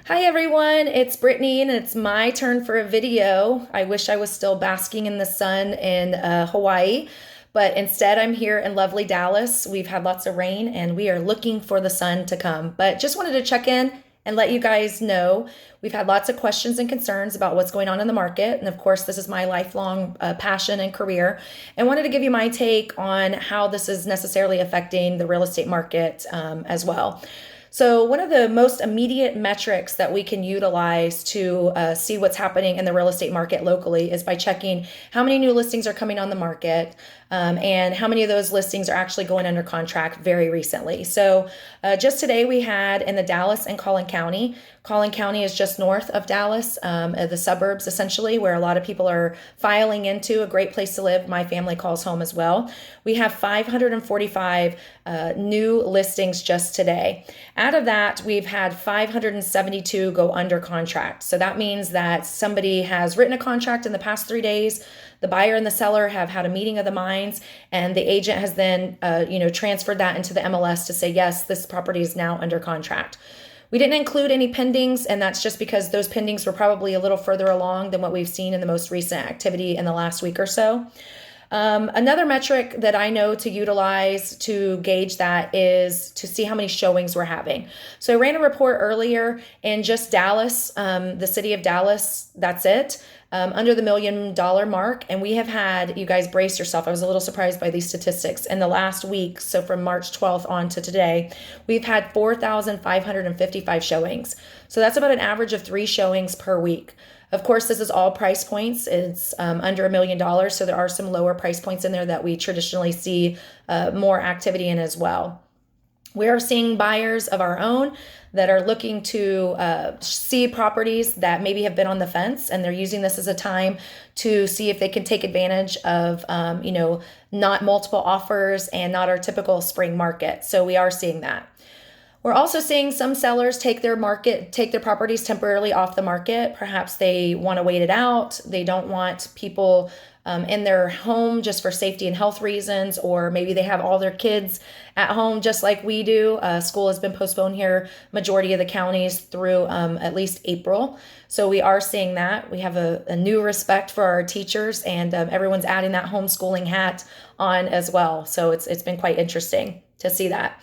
Hi everyone, it's Brittany and it's my turn for a video. I wish I was still basking in the sun in Hawaii, but instead I'm here in lovely Dallas. We've had lots of rain and we are looking for the sun to come. But just wanted to check in and let you guys know we've had lots of questions and concerns about what's going on in the market. And of course, this is my lifelong passion and career. And wanted to give you my take on how this is necessarily affecting the real estate market as well. So, one of the most immediate metrics that we can utilize to see what's happening in the real estate market locally is by checking how many new listings are coming on the market and how many of those listings are actually going under contract very recently. So, just today we had in the Dallas and Collin County. Collin County is just north of Dallas, the suburbs essentially, where a lot of people are filing into. A great place to live. My family calls home as well. We have 545 new listings just today. Out of that, we've had 572 go under contract. So that means that somebody has written a contract in the past 3 days. The buyer and the seller have had a meeting of the minds, and the agent has then, transferred that into the MLS to say, yes, this property is now under contract. We didn't include any pendings, and that's just because those pendings were probably a little further along than what we've seen in the most recent activity in the last week or so. Another metric that I know to utilize to gauge that is to see how many showings we're having. So I ran a report earlier in just Dallas, the city of Dallas, that's it. Under the $1 million mark. And we have had, you guys brace yourself. I was a little surprised by these statistics. In the last week, so from March 12th on to today, we've had 4,555 showings. So that's about an average of 3 showings per week. Of course, this is all price points. It's under $1 million. So there are some lower price points in there that we traditionally see more activity in as well. We are seeing buyers of our own that are looking to see properties that maybe have been on the fence, and they're using this as a time to see if they can take advantage of, not multiple offers and not our typical spring market. So we are seeing that. We're also seeing some sellers take their properties temporarily off the market. Perhaps they want to wait it out. They don't want people in their home just for safety and health reasons, or maybe they have all their kids at home just like we do. School has been postponed here, majority of the counties through at least April. So we are seeing that. We have a new respect for our teachers, and everyone's adding that homeschooling hat on as well. So it's been quite interesting to see that.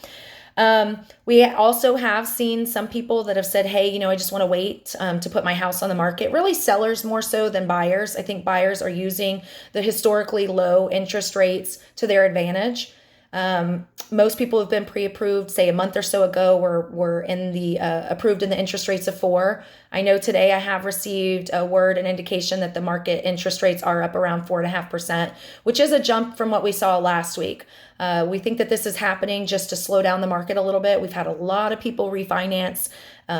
We also have seen some people that have said, hey, I just want to wait to put my house on the market. Really sellers more so than buyers. I think buyers are using the historically low interest rates to their advantage. Most people have been pre-approved, say a month or so ago, were in the approved in the interest rates of 4. I know today I have received a word, an indication that the market interest rates are up around 4.5%, which is a jump from what we saw last week. We think that this is happening just to slow down the market a little bit. We've had a lot of people refinance.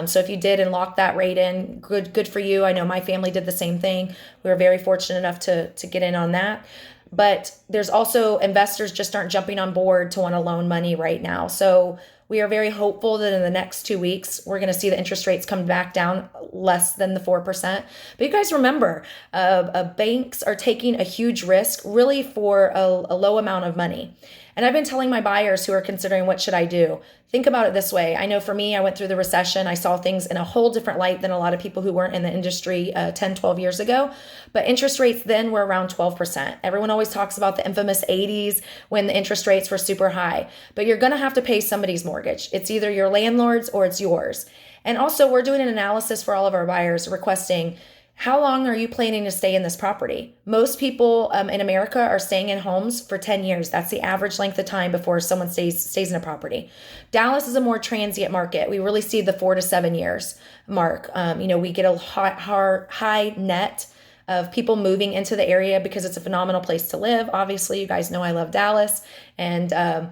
So if you did and locked that rate in, good for you. I know my family did the same thing. We were very fortunate enough to get in on that. But there's also investors just aren't jumping on board to want to loan money right now. So we are very hopeful that in the next 2 weeks, we're going to see the interest rates come back down less than the 4%. But you guys remember, banks are taking a huge risk really for a low amount of money. And I've been telling my buyers who are considering what should I do, think about it this way. I know for me, I went through the recession. I saw things in a whole different light than a lot of people who weren't in the industry 10, 12 years ago. But interest rates then were around 12%. Everyone always talks about the infamous 80s when the interest rates were super high. But you're going to have to pay somebody's mortgage. It's either your landlord's or it's yours. And also, we're doing an analysis for all of our buyers requesting, how long are you planning to stay in this property? Most people in America are staying in homes for 10 years. That's the average length of time before someone stays in a property. Dallas is a more transient market. We really see the 4 to 7 years mark. We get a high net of people moving into the area because it's a phenomenal place to live. Obviously, you guys know I love Dallas. And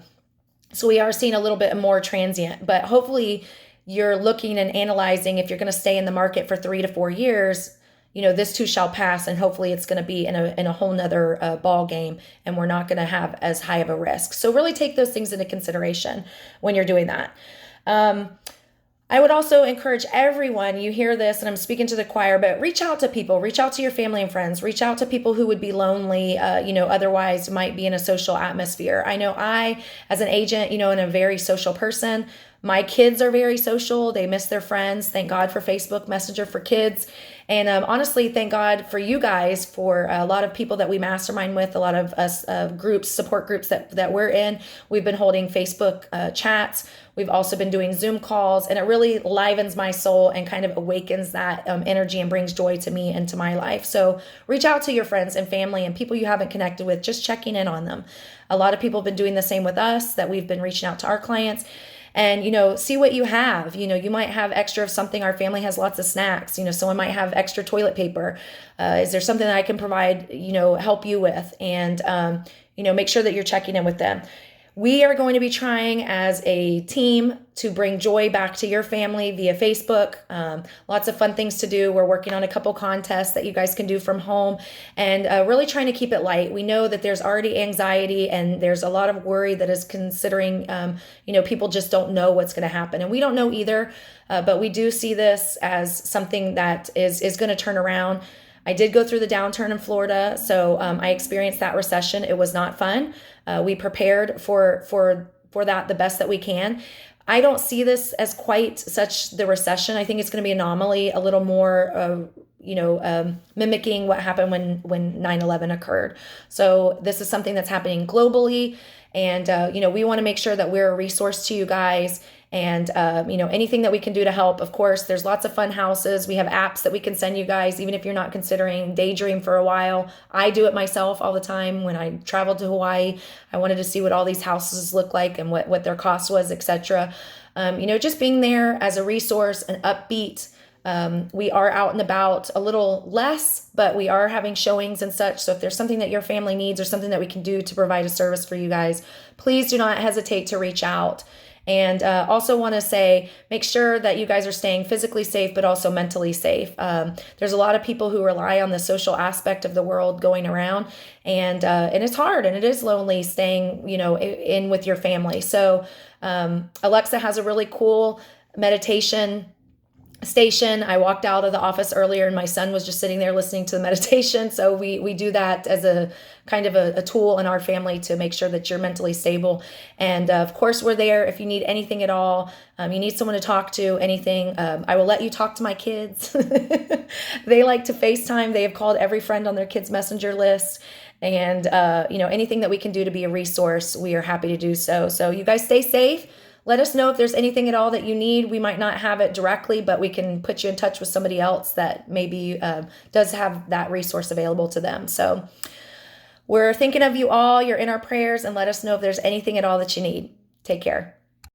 so we are seeing a little bit more transient. But hopefully you're looking and analyzing if you're going to stay in the market for 3 to 4 years. This too shall pass, and hopefully it's going to be in a whole nother ball game, and we're not going to have as high of a risk. So really take those things into consideration when you're doing that. I would also encourage everyone, you hear this, and I'm speaking to the choir, but reach out to people, reach out to your family and friends, reach out to people who would be lonely, otherwise might be in a social atmosphere. I know as an agent, and a very social person, My kids are very social. They miss their friends. Thank God for Facebook Messenger for kids. And honestly, thank God for you guys, for a lot of people that we mastermind with, a lot of us groups, support groups that we're in. We've been holding Facebook chats. We've also been doing Zoom calls, and it really livens my soul and kind of awakens that energy and brings joy to me and to my life. So reach out to your friends and family and people you haven't connected with, just checking in on them. A lot of people have been doing the same with us, that we've been reaching out to our clients. And, see what you have. You might have extra of something. Our family has lots of snacks. Someone might have extra toilet paper. Is there something that I can provide, help you with? And, make sure that you're checking in with them. We are going to be trying as a team to bring joy back to your family via Facebook. Lots of fun things to do. We're working on a couple contests that you guys can do from home, and really trying to keep it light. We know that there's already anxiety and there's a lot of worry that is considering, people just don't know what's going to happen. And we don't know either, but we do see this as something that is going to turn around. I did go through the downturn in Florida, so I experienced that recession. It was not fun. We prepared for that the best that we can. I don't see this as quite such the recession. I think it's going to be an anomaly, a little more, mimicking what happened when 9/11 occurred. So this is something that's happening globally, and we want to make sure that we're a resource to you guys. And, anything that we can do to help. Of course, there's lots of fun houses. We have apps that we can send you guys, even if you're not considering daydream for a while. I do it myself all the time. When I traveled to Hawaii, I wanted to see what all these houses look like and what their cost was, etc. Just being there as a resource and upbeat. We are out and about a little less, but we are having showings and such. So if there's something that your family needs or something that we can do to provide a service for you guys, please do not hesitate to reach out. And also want to say, make sure that you guys are staying physically safe, but also mentally safe. There's a lot of people who rely on the social aspect of the world going around, and it's hard and it is lonely staying, in with your family. So Alexa has a really cool meditation station. I walked out of the office earlier and my son was just sitting there listening to the meditation. So we do that as a kind of a tool in our family to make sure that you're mentally stable. And of course, we're there if you need anything at all. You need someone to talk to, anything. I will let you talk to my kids. They like to FaceTime. They have called every friend on their kids' messenger list. And, anything that we can do to be a resource, we are happy to do so. So you guys stay safe. Let us know if there's anything at all that you need. We might not have it directly, but we can put you in touch with somebody else that maybe does have that resource available to them. So we're thinking of you all. You're in our prayers, and let us know if there's anything at all that you need. Take care.